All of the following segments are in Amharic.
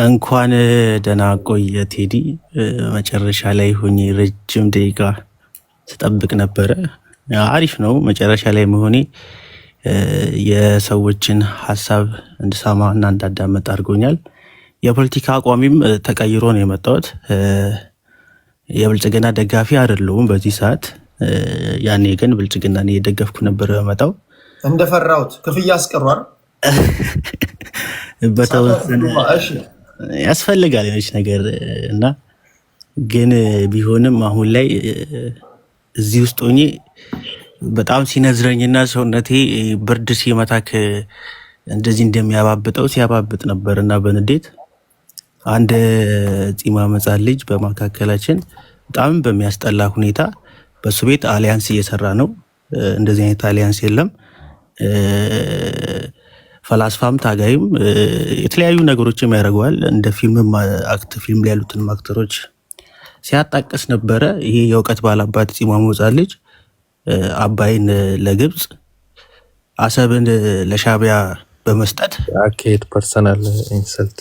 እንኳን ደህና ቆየ ቴዲ። መጨረሻ ላይ ሆኜ ረጅም ደቂቃ ስጠብቅ ነበረ። አሪፍ ነው መጨረሻ ላይ መሆኔ። የሰዎችን ሀሳብ እንድሰማ እና እንዳዳመጥ አድርጎኛል። የፖለቲካ አቋሚም ተቀይሮ ነው የመጣሁት። የብልጽግና ደጋፊ አይደለሁም በዚህ ሰዓት። ያኔ ግን ብልጽግና እየደገፍኩ ነበር በመጣው። እንደፈራሁት ክፍያ አስቀሯል። በተወሰነ ያስፈልጋል የሆነች ነገር እና ግን ቢሆንም አሁን ላይ እዚህ ውስጥ ሆኜ በጣም ሲነዝረኝና ሰውነቴ ብርድ ሲመታክ እንደዚህ እንደሚያባብጠው ሲያባብጥ ነበር እና በንዴት አንድ ፂማም ሕፃን ልጅ በመካከላችን በጣም በሚያስጠላ ሁኔታ በሱ ቤት አሊያንስ እየሰራ ነው። እንደዚህ አይነት አሊያንስ የለም። ፈላስፋም ታጋይም የተለያዩ ነገሮችም ያደርገዋል። እንደ ፊልም ፊልም ላይ ያሉትን አክተሮች ሲያጣቅስ ነበረ። ይሄ የእውቀት ባላባት ፂማም ሕፃን ልጅ አባይን ለግብፅ አሰብን ለሻቢያ በመስጠት አካሄድ ፐርሰናል ኢንሰልት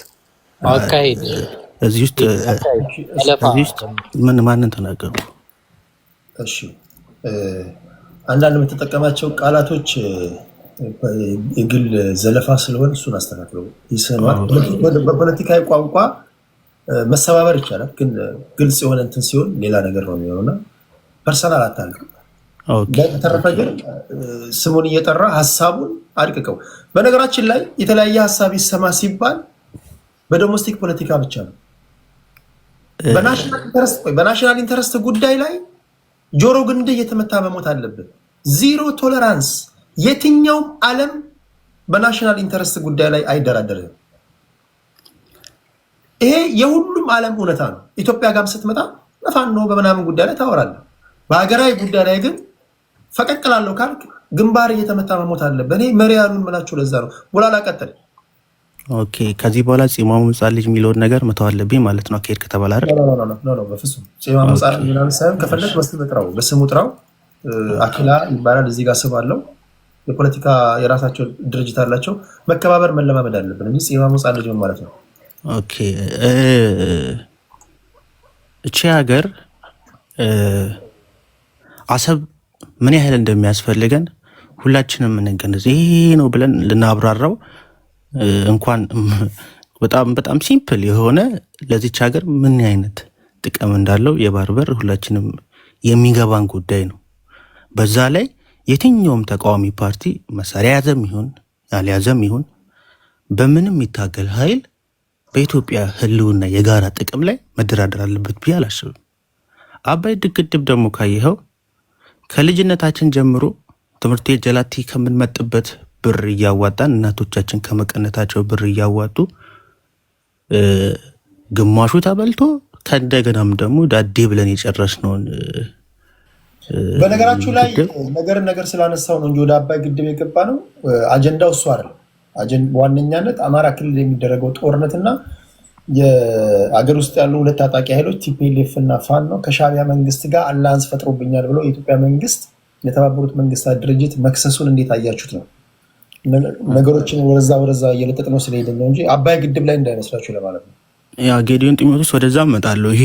አካሄድ እዚህ ውስጥ ማንን ተናገሩ? እሺ አንዳንድ የምትጠቀማቸው ቃላቶች የግል ዘለፋ ስለሆነ እሱን አስተካክለው ይሰማል። በፖለቲካዊ ቋንቋ መሰባበር ይቻላል፣ ግን ግልጽ የሆነ እንትን ሲሆን ሌላ ነገር ነው የሚሆነውና ፐርሰናል አታልቅ። በተረፈ ግን ስሙን እየጠራ ሀሳቡን አድቅቀው። በነገራችን ላይ የተለያየ ሀሳብ ይሰማ ሲባል በዶሜስቲክ ፖለቲካ ብቻ ነው። በናሽናል ኢንተረስት ጉዳይ ላይ ጆሮ ግንድ እየተመታ መሞት አለብን። ዚሮ ቶለራንስ። የትኛውም ዓለም በናሽናል ኢንተረስት ጉዳይ ላይ አይደራደርም። ይሄ የሁሉም ዓለም እውነታ ነው። ኢትዮጵያ ጋርም ስትመጣ በፋኖ በምናምን ጉዳይ ላይ ታወራለህ። በሀገራዊ ጉዳይ ላይ ግን ፈቀቅላለሁ ካልክ ግንባር እየተመታ መሞት አለብን። እኔ መሪ ያሉን ምላችሁ ለዛ ነው። ቦላላ ቀጥል። ኦኬ ከዚህ በኋላ ፂማም ሕፃን ልጅ የሚለውን ነገር መተው አለብኝ ማለት ነው። አካሄድ ከተባለ አይደል? በፍጹም ፂማም ሕፃን ምናምን ሳይሆን ከፈለግ ጥራው፣ በስሙ ጥራው። አኪላ ይባላል። እዚህ ጋር ስም አለው። የፖለቲካ የራሳቸው ድርጅት አላቸው። መከባበር መለማመድ አለብን እንጂ ፂማም ሕፃን ልጅ ማለት ነው። ኦኬ እቺ ሀገር አሰብ ምን ያህል እንደሚያስፈልገን ሁላችንም እንገነዘብ። ይሄ ነው ብለን ልናብራራው እንኳን በጣም ሲምፕል የሆነ ለዚች ሀገር ምን አይነት ጥቅም እንዳለው የባህር በር ሁላችንም የሚገባን ጉዳይ ነው። በዛ ላይ የትኛውም ተቃዋሚ ፓርቲ መሳሪያ ያዘም ይሁን ያልያዘም ይሁን በምንም የሚታገል ኃይል በኢትዮጵያ ህልውና የጋራ ጥቅም ላይ መደራደር አለበት ብዬ አላስብም። አባይ ግድብ ደግሞ ካየኸው ከልጅነታችን ጀምሮ ትምህርት ቤት ጀላቲ ከምንመጥበት ብር እያዋጣን እናቶቻችን ከመቀነታቸው ብር እያዋጡ ግማሹ ተበልቶ ከእንደገናም ደግሞ ዳዴ ብለን የጨረስነውን። በነገራችሁ ላይ ነገር ስላነሳው ነው እንጂ ወደ አባይ ግድብ የገባ ነው። አጀንዳው እሱ አይደለም። ዋነኛነት አማራ ክልል የሚደረገው ጦርነትና የአገር ውስጥ ያሉ ሁለት ታጣቂ ኃይሎች ቲፒኤልኤፍ እና ፋኖ ከሻቢያ መንግስት ጋር አላያንስ ፈጥሮብኛል ብሎ የኢትዮጵያ መንግስት የተባበሩት መንግስታት ድርጅት መክሰሱን እንዴት አያችሁት ነው። ነገሮችን ወደዛ እየለጠጥ ነው ስለሄድን ነው እንጂ አባይ ግድብ ላይ እንዳይመስላችሁ ለማለት ነው። ያ ጌዲዮን ጢሞቴዎስ ወደዛ እመጣለሁ። ይሄ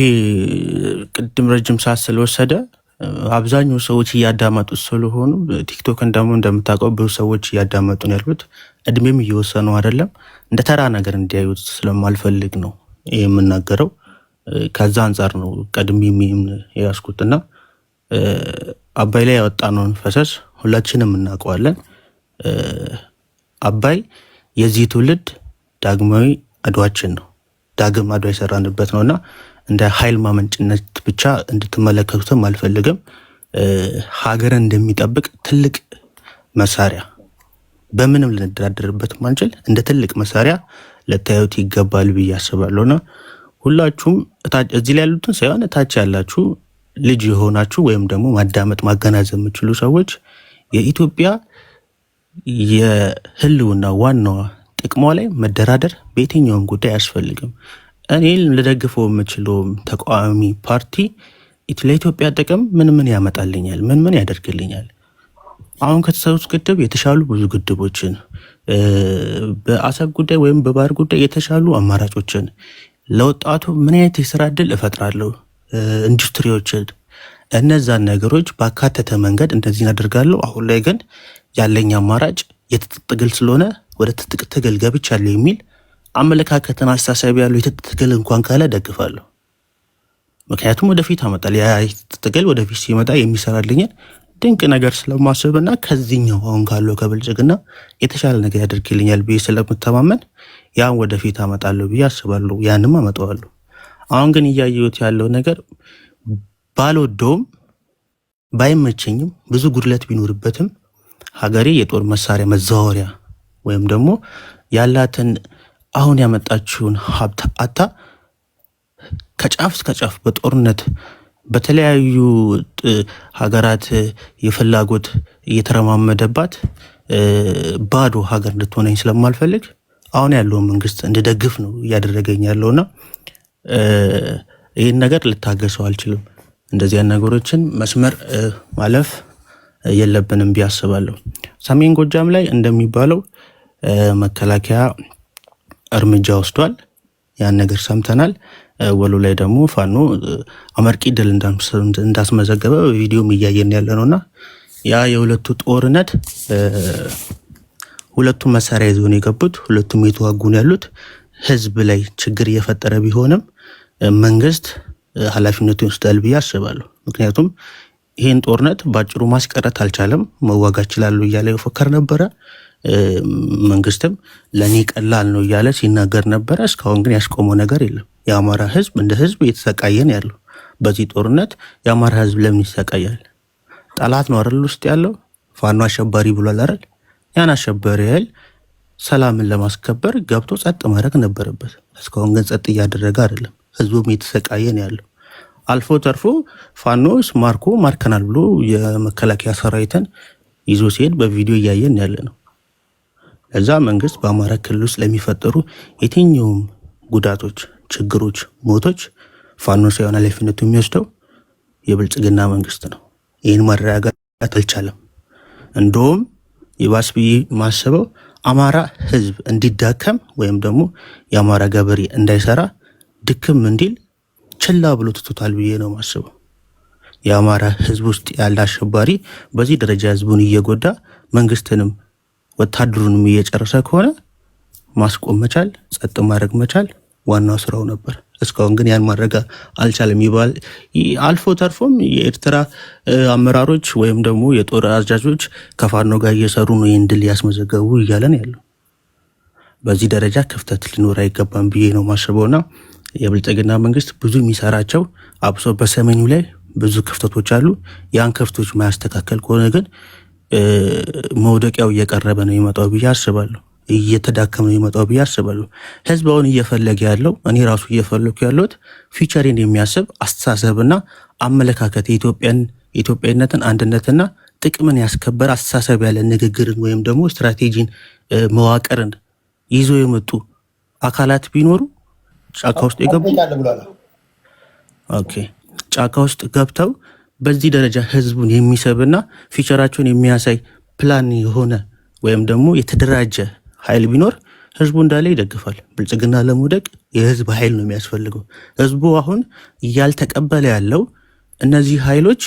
ቅድም ረጅም ሰዓት ስለወሰደ አብዛኛው ሰዎች እያዳመጡ ስለሆኑ ቲክቶክን ደግሞ እንደምታውቀው ብዙ ሰዎች እያዳመጡ ነው ያሉት። እድሜም እየወሰኑ አይደለም። እንደ ተራ ነገር እንዲያዩት ስለማልፈልግ ነው ይሄ የምናገረው። ከዛ አንጻር ነው ቀድሜ ያስኩትና አባይ ላይ ያወጣነውን ፈሰስ ሁላችንም እናውቀዋለን። አባይ የዚህ ትውልድ ዳግማዊ አድዋችን ነው። ዳግም አድዋ የሰራንበት ነውና እንደ ኃይል ማመንጭነት ብቻ እንድትመለከቱትም አልፈልግም። ሀገርን እንደሚጠብቅ ትልቅ መሳሪያ በምንም ልንደራደርበት ማንችል እንደ ትልቅ መሳሪያ ለታዩት ይገባል ብዬ አስባለሁና ሁላችሁም እዚህ ላይ ያሉትን ሳይሆን እታች ያላችሁ ልጅ የሆናችሁ ወይም ደግሞ ማዳመጥ ማገናዘብ የምችሉ ሰዎች የኢትዮጵያ የህልውና ዋናዋ ጥቅሟ ላይ መደራደር በየትኛውም ጉዳይ አያስፈልግም። እኔ ልደግፈው የምችለው ተቃዋሚ ፓርቲ ለኢትዮጵያ ጥቅም ምን ያመጣልኛል፣ ምን ያደርግልኛል? አሁን ከተሰሩት ግድብ የተሻሉ ብዙ ግድቦችን በአሰብ ጉዳይ ወይም በባህር ጉዳይ የተሻሉ አማራጮችን ለወጣቱ ምን አይነት የስራ እድል እፈጥራለሁ፣ ኢንዱስትሪዎችን፣ እነዛን ነገሮች ባካተተ መንገድ እንደዚህ አደርጋለሁ። አሁን ላይ ግን ያለኝ አማራጭ የትጥቅ ትግል ስለሆነ ወደ ትጥቅ ትግል ገብቻለሁ የሚል አመለካከትን አስተሳሰብ ያለው የትጥቅ ትግል እንኳን ካለ ደግፋለሁ። ምክንያቱም ወደፊት አመጣል ያ ትግል ወደፊት ሲመጣ የሚሰራልኝን ድንቅ ነገር ስለማስብና ከዚህኛው አሁን ካለው ከብልጽግና የተሻለ ነገር ያደርግልኛል ብዬ ስለምተማመን ያን ወደፊት አመጣለሁ ብዬ አስባለሁ። ያንም አመጣዋለሁ። አሁን ግን እያየሁት ያለው ነገር ባልወደውም ባይመቸኝም ብዙ ጉድለት ቢኖርበትም ሀገሬ የጦር መሳሪያ መዛወሪያ ወይም ደግሞ ያላትን አሁን ያመጣችውን ሀብት አታ ከጫፍ እስከ ጫፍ በጦርነት በተለያዩ ሀገራት የፍላጎት እየተረማመደባት ባዶ ሀገር እንድትሆነኝ ስለማልፈልግ አሁን ያለውን መንግስት እንድደግፍ ነው እያደረገኝ ያለውና ይህን ነገር ልታገሰው አልችልም። እንደዚህ ነገሮችን መስመር ማለፍ የለብንም ብዬ አስባለሁ። ሰሜን ጎጃም ላይ እንደሚባለው መከላከያ እርምጃ ወስዷል። ያን ነገር ሰምተናል። ወሎ ላይ ደግሞ ፋኖ አመርቂ ድል እንዳስመዘገበ ቪዲዮም እያየን ያለ ነውና ያ የሁለቱ ጦርነት ሁለቱም መሳሪያ ይዘው ነው የገቡት። ሁለቱም የተዋጉን ያሉት ህዝብ ላይ ችግር እየፈጠረ ቢሆንም መንግስት ኃላፊነቱን ይወስዳል ብዬ አስባለሁ። ምክንያቱም ይህን ጦርነት ባጭሩ ማስቀረት አልቻለም። መዋጋት ይችላሉ እያለ ይፎከር ነበረ። መንግስትም ለኔ ቀላል ነው እያለ ሲናገር ነበረ። እስካሁን ግን ያስቆመው ነገር የለም። የአማራ ህዝብ እንደ ህዝብ እየተሰቃየን ያለው በዚህ ጦርነት የአማራ ህዝብ ለምን ይሰቃያል? ጠላት ነው አይደል ውስጥ ያለው? ፋኖ አሸባሪ ብሏል አይደል? ያን አሸባሪ ያህል ሰላምን ለማስከበር ገብቶ ጸጥ ማድረግ ነበረበት። እስካሁን ግን ጸጥ እያደረገ አይደለም። ህዝቡም እየተሰቃየን ያለው አልፎ ተርፎ ፋኖስ ማርከናል ብሎ የመከላከያ ሰራዊትን ይዞ ሲሄድ በቪዲዮ እያየን ያለ ነው። ለዛ መንግስት በአማራ ክልል ውስጥ ለሚፈጠሩ የትኛውም ጉዳቶች፣ ችግሮች፣ ሞቶች ፋኖ ሳይሆን ኃላፊነቱ የሚወስደው የብልጽግና መንግስት ነው። ይህን ማረጋጋት አልቻለም። እንደውም ይባስ ብዬ ማስበው አማራ ህዝብ እንዲዳከም ወይም ደግሞ የአማራ ገበሬ እንዳይሰራ ድክም እንዲል ችላ ብሎ ትቶታል ብዬ ነው ማስበው። የአማራ ህዝብ ውስጥ ያለ አሸባሪ በዚህ ደረጃ ህዝቡን እየጎዳ መንግስትንም ወታደሩንም እየጨረሰ ከሆነ ማስቆም መቻል፣ ጸጥ ማድረግ መቻል ዋናው ስራው ነበር። እስካሁን ግን ያን ማድረግ አልቻለም። ይባል አልፎ ተርፎም የኤርትራ አመራሮች ወይም ደግሞ የጦር አዛዦች ከፋኖ ጋር እየሰሩ ነው ይህን ድል ያስመዘገቡ እያለን ያለው። በዚህ ደረጃ ክፍተት ሊኖር አይገባም ብዬ ነው ማስበውና የብልጽግና መንግስት ብዙ የሚሰራቸው አብሶ በሰሜኑ ላይ ብዙ ክፍተቶች አሉ። ያን ክፍተቶች ማያስተካከል ከሆነ ግን መውደቂያው እየቀረበ ነው የመጣው ብዬ አስባለሁ። እየተዳከመ ነው የመጣው ብዬ አስባለሁ። ህዝብ አሁን እየፈለገ ያለው እኔ ራሱ እየፈለኩ ያለሁት ፊቸሪን የሚያስብ አስተሳሰብና አመለካከት የኢትዮጵያነትን አንድነትና ጥቅምን ያስከበረ አስተሳሰብ ያለ ንግግርን ወይም ደግሞ ስትራቴጂን መዋቅርን ይዞ የመጡ አካላት ቢኖሩ ጫካ ውስጥ የገቡ ጫካ ውስጥ ገብተው በዚህ ደረጃ ህዝቡን የሚሰብና ፊቸራቸውን የሚያሳይ ፕላን የሆነ ወይም ደግሞ የተደራጀ ኃይል ቢኖር ህዝቡ እንዳለ ይደግፋል። ብልጽግና ለመውደቅ የህዝብ ኃይል ነው የሚያስፈልገው። ህዝቡ አሁን እያልተቀበለ ያለው እነዚህ ኃይሎች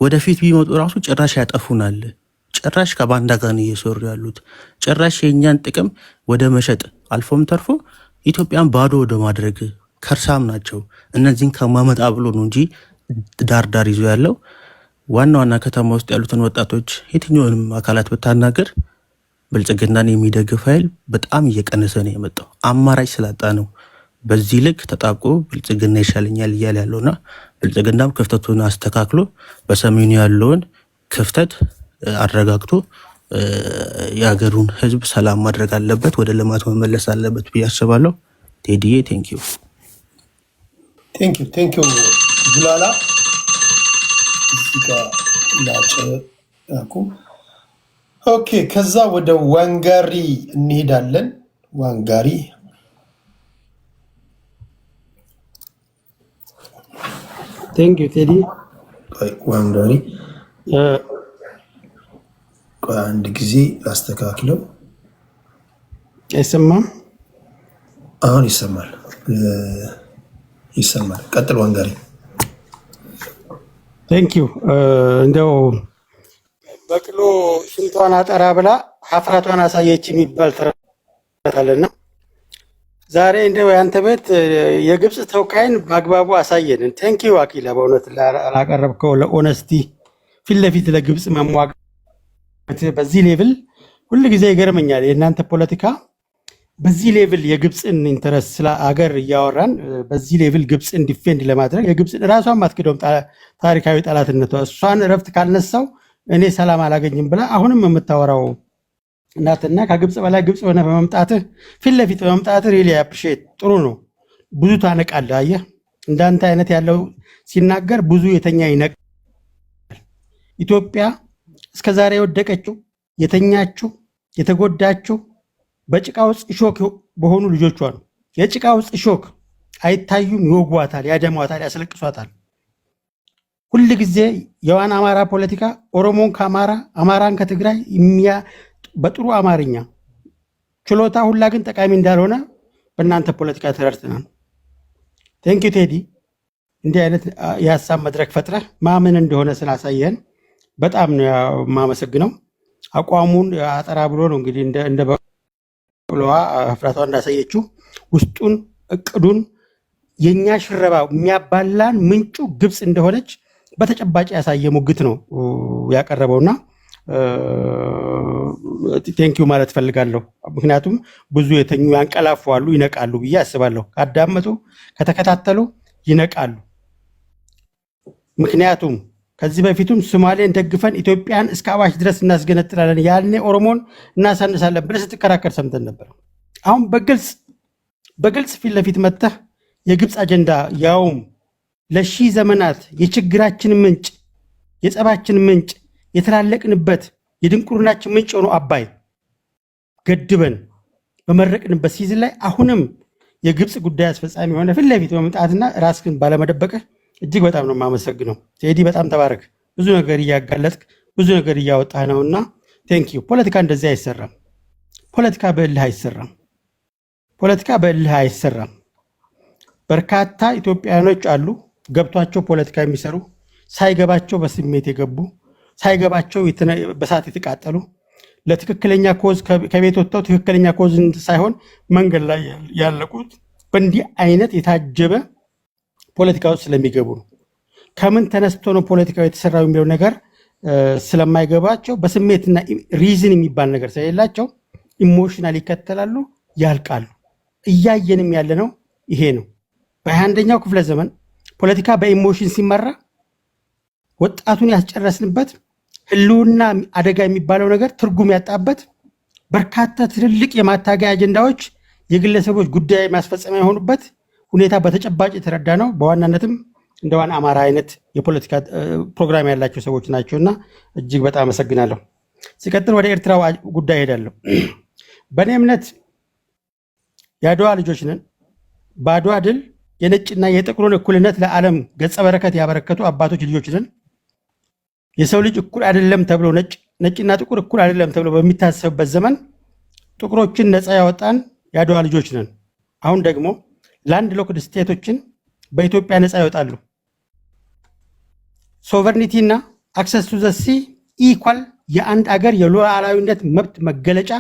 ወደፊት ቢመጡ ራሱ ጭራሽ ያጠፉናል፣ ጭራሽ ከባንዳ ጋር ነው እየሰሩ ያሉት፣ ጭራሽ የእኛን ጥቅም ወደ መሸጥ አልፎም ተርፎ ኢትዮጵያን ባዶ ወደ ማድረግ ከርሳም ናቸው። እነዚህን ከማመጣ ብሎ ነው እንጂ ዳር ይዞ ያለው ዋና ዋና ከተማ ውስጥ ያሉትን ወጣቶች የትኛውንም አካላት ብታናገር ብልጽግናን የሚደግፍ ኃይል በጣም እየቀነሰ ነው የመጣው። አማራጭ ስላጣ ነው በዚህ ልክ ተጣብቆ ብልጽግና ይሻለኛል እያለ ያለውና ብልጽግናም ክፍተቱን አስተካክሎ በሰሜኑ ያለውን ክፍተት አረጋግቶ የሀገሩን ህዝብ ሰላም ማድረግ አለበት፣ ወደ ልማት መመለስ አለበት ብዬ አስባለሁ። ቴዲዬ ቴንኪዩ ጉላላ ኦኬ። ከዛ ወደ ዋንጋሪ እንሄዳለን። ዋንጋሪ ቴዲ ዋንጋሪ አንድ ጊዜ ላስተካክለው። አይሰማም? አሁን ይሰማል። ቀጥል ወንገሪ። ቴንክ ዩ። እንደው በቅሎ ሽንቷን አጠራ ብላ ሀፍራቷን አሳየች የሚባል ተረት አለና ዛሬ እንደው ያንተ ቤት የግብፅ ተወካይን በአግባቡ አሳየን። ቴንክ ዩ አኪላ፣ በእውነት ላቀረብከው ለኦነስቲ ፊት ለፊት ለግብፅ መሟገት በዚህ ሌቭል ሁሉ ጊዜ ይገርመኛል። የእናንተ ፖለቲካ በዚህ ሌቭል የግብፅን ኢንተረስት ስለ አገር እያወራን በዚህ ሌቭል ግብፅን ዲፌንድ ለማድረግ የግብፅን ራሷን ማትክደውም ታሪካዊ ጠላትነቷ እሷን እረፍት ካልነሳው እኔ ሰላም አላገኝም ብላ አሁንም የምታወራው እናትና ከግብፅ በላይ ግብፅ ሆነ በመምጣትህ ፊት ለፊት በመምጣትህ ሪሊ አፕሪሺየት ጥሩ ነው። ብዙ ታነቃለህ። አየህ እንዳንተ አይነት ያለው ሲናገር ብዙ የተኛ ይነቃል። ኢትዮጵያ እስከዛሬ የወደቀችው የተኛችው የተጎዳችው በጭቃ ውስጥ እሾክ በሆኑ ልጆቿ ነው። የጭቃ ውስጥ እሾክ አይታዩም፣ ይወጓታል፣ ያደሟታል፣ ያስለቅሷታል። ሁል ጊዜ የዋን አማራ ፖለቲካ ኦሮሞን ከአማራ አማራን ከትግራይ በጥሩ አማርኛ ችሎታ ሁላ ግን ጠቃሚ እንዳልሆነ በእናንተ ፖለቲካ ተረድተናል። ቴንክ ዩ ቴዲ፣ እንዲህ አይነት የሀሳብ መድረክ ፈጥረህ ማምን እንደሆነ ስላሳየን በጣም ነው የማመሰግነው። አቋሙን አጠራ ብሎ ነው እንግዲህ እንደ በቅሎዋ ህፍራቷ እንዳሳየችው ውስጡን እቅዱን የኛ ሽረባ የሚያባላን ምንጩ ግብፅ እንደሆነች በተጨባጭ ያሳየ ሙግት ነው ያቀረበውና ቴንኪው ማለት ፈልጋለሁ። ምክንያቱም ብዙ የተኙ ያንቀላፉ አሉ፣ ይነቃሉ ብዬ አስባለሁ። ካዳመጡ ከተከታተሉ ይነቃሉ። ምክንያቱም ከዚህ በፊቱም ሶማሌን ደግፈን ኢትዮጵያን እስከ አዋሽ ድረስ እናስገነጥላለን ያኔ ኦሮሞን እናሳንሳለን ብለህ ስትከራከር ሰምተን ነበር። አሁን በግልጽ ፊት ለፊት መጥተህ የግብፅ አጀንዳ ያውም ለሺህ ዘመናት የችግራችን ምንጭ የጸባችን ምንጭ የተላለቅንበት የድንቁርናችን ምንጭ ሆኖ አባይ ገድበን በመረቅንበት ሲዝን ላይ አሁንም የግብፅ ጉዳይ አስፈጻሚ የሆነ ፊት ለፊት በመምጣትና ራስህን ባለመደበቅህ እጅግ በጣም ነው የማመሰግነው። ቴዲ በጣም ተባረክ። ብዙ ነገር እያጋለጥክ ብዙ ነገር እያወጣህ ነውና ቴንኪዩ። ፖለቲካ እንደዚህ አይሰራም። ፖለቲካ በእልህ አይሰራም። በርካታ ኢትዮጵያውያኖች አሉ ገብቷቸው ፖለቲካ የሚሰሩ ሳይገባቸው በስሜት የገቡ ሳይገባቸው በሳት የተቃጠሉ ለትክክለኛ ኮዝ ከቤት ወጥተው ትክክለኛ ኮዝ ሳይሆን መንገድ ላይ ያለቁት በእንዲህ አይነት የታጀበ ፖለቲካ ውስጥ ስለሚገቡ ነው። ከምን ተነስቶ ነው ፖለቲካው የተሰራው የሚለው ነገር ስለማይገባቸው በስሜትና ሪዝን የሚባል ነገር ስለሌላቸው ኢሞሽናል ይከተላሉ፣ ያልቃሉ። እያየንም ያለነው ይሄ ነው። በ21ኛው ክፍለ ዘመን ፖለቲካ በኢሞሽን ሲመራ ወጣቱን ያስጨረስንበት ህልውና አደጋ የሚባለው ነገር ትርጉም ያጣበት በርካታ ትልልቅ የማታገያ አጀንዳዎች የግለሰቦች ጉዳይ ማስፈጸሚያ የሆኑበት ሁኔታ በተጨባጭ የተረዳ ነው። በዋናነትም እንደ ዋና አማራ አይነት የፖለቲካ ፕሮግራም ያላቸው ሰዎች ናቸውና እጅግ በጣም አመሰግናለሁ። ሲቀጥል ወደ ኤርትራ ጉዳይ ሄዳለሁ። በእኔ እምነት የአድዋ ልጆች ነን። በአድዋ ድል የነጭና የጥቁሩን እኩልነት ለዓለም ገጸ በረከት ያበረከቱ አባቶች ልጆች ነን። የሰው ልጅ እኩል አይደለም ተብሎ ነጭና ጥቁር እኩል አይደለም ተብሎ በሚታሰብበት ዘመን ጥቁሮችን ነፃ ያወጣን የአድዋ ልጆች ነን። አሁን ደግሞ ላንድ ሎክድ ስቴቶችን በኢትዮጵያ ነፃ ይወጣሉ። ሶቨርኒቲ እና አክሰስ ቱ ዘ ሲ ኢኳል የአንድ አገር የሉዓላዊነት መብት መገለጫ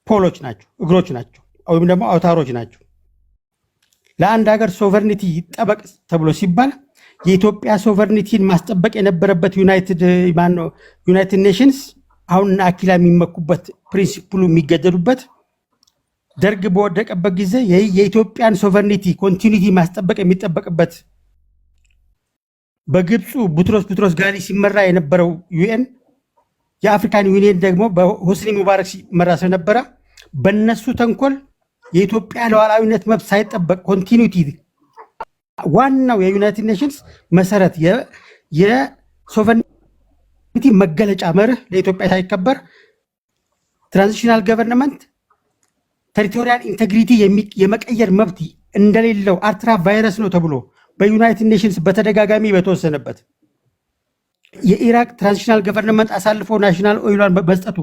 ፖሎች ናቸው፣ እግሮች ናቸው፣ ወይም ደግሞ አውታሮች ናቸው። ለአንድ ሀገር ሶቨርኒቲ ይጠበቅ ተብሎ ሲባል የኢትዮጵያ ሶቨርኒቲን ማስጠበቅ የነበረበት ዩናይትድ ኔሽንስ አሁን አኪላ የሚመኩበት ፕሪንሲፕሉ የሚገደዱበት ደርግ በወደቀበት ጊዜ የኢትዮጵያን ሶቨርኒቲ ኮንቲኒቲ ማስጠበቅ የሚጠበቅበት በግብፁ ቡትሮስ ጋሊ ሲመራ የነበረው ዩኤን የአፍሪካን ዩኒየን ደግሞ በሆስኒ ሙባረክ ሲመራ ስለነበረ በነሱ ተንኮል የኢትዮጵያ ሉዓላዊነት መብት ሳይጠበቅ ኮንቲኒቲ ዋናው የዩናይትድ ኔሽንስ መሰረት የሶቨርኒቲ መገለጫ መርህ ለኢትዮጵያ ሳይከበር ትራንዚሽናል ገቨርንመንት ቴሪቶሪያል ኢንቴግሪቲ የመቀየር መብት እንደሌለው አርትራ ቫይረስ ነው ተብሎ በዩናይትድ ኔሽንስ በተደጋጋሚ በተወሰነበት የኢራቅ ትራንዚሽናል ገቨርንመንት አሳልፎ ናሽናል ኦይሏን መስጠቱ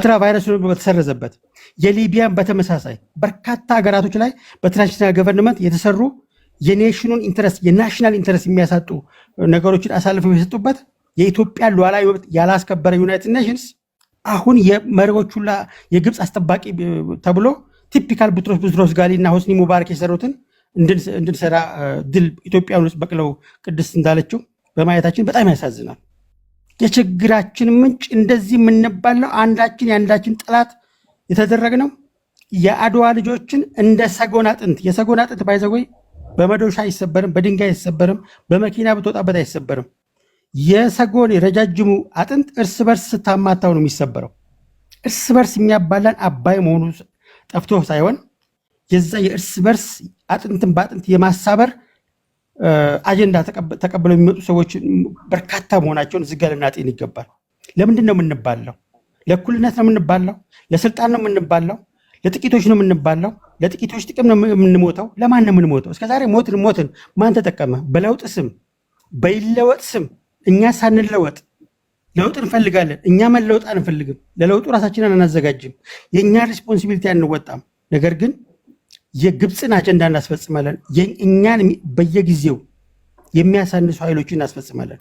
ኮንትራ ቫይረስ በተሰረዘበት የሊቢያን በተመሳሳይ በርካታ ሀገራቶች ላይ በትራንዚሽናል ገቨርንመንት የተሰሩ የኔሽኑን ኢንተረስት የናሽናል ኢንተረስት የሚያሳጡ ነገሮችን አሳልፈው የሰጡበት የኢትዮጵያ ሉዓላዊ መብት ያላስከበረ ዩናይትድ ኔሽንስ አሁን የመሪዎቹላ የግብፅ አስጠባቂ ተብሎ ቲፒካል ቡትሮስ ጋሊ እና ሆስኒ ሙባረክ የሰሩትን እንድንሰራ ድል ኢትዮጵያ ውስጥ በቅለው ቅድስት እንዳለችው በማየታችን በጣም ያሳዝናል። የችግራችን ምንጭ እንደዚህ የምንባለው አንዳችን የአንዳችን ጠላት የተደረግነው የአድዋ ልጆችን እንደ ሰጎን አጥንት የሰጎን አጥንት ባይዘወይ በመዶሻ አይሰበርም፣ በድንጋይ አይሰበርም፣ በመኪና ብትወጣበት አይሰበርም። የሰጎን ረጃጅሙ አጥንት እርስ በርስ ስታማታው ነው የሚሰበረው። እርስ በርስ የሚያባላን አባይ መሆኑ ጠፍቶ ሳይሆን የዛ የእርስ በርስ አጥንትን በአጥንት የማሳበር አጀንዳ ተቀብለው የሚመጡ ሰዎች በርካታ መሆናቸውን እዚህ ጋር ልናጤን ይገባል። ለምንድን ነው የምንባለው? ለእኩልነት ነው የምንባለው? ለስልጣን ነው የምንባለው? ለጥቂቶች ነው የምንባለው? ለጥቂቶች ጥቅም ነው የምንሞተው? ለማን ነው የምንሞተው? እስከዛሬ ሞትን ማን ተጠቀመ? በለውጥ ስም በይለወጥ ስም እኛ ሳንለወጥ ለውጥ እንፈልጋለን። እኛ መለውጥ አንፈልግም። ለለውጡ ራሳችንን አናዘጋጅም። የእኛ ሪስፖንሲቢሊቲ አንወጣም። ነገር ግን የግብፅን አጀንዳ እናስፈጽማለን። እኛን በየጊዜው የሚያሳንሱ ኃይሎችን እናስፈጽማለን።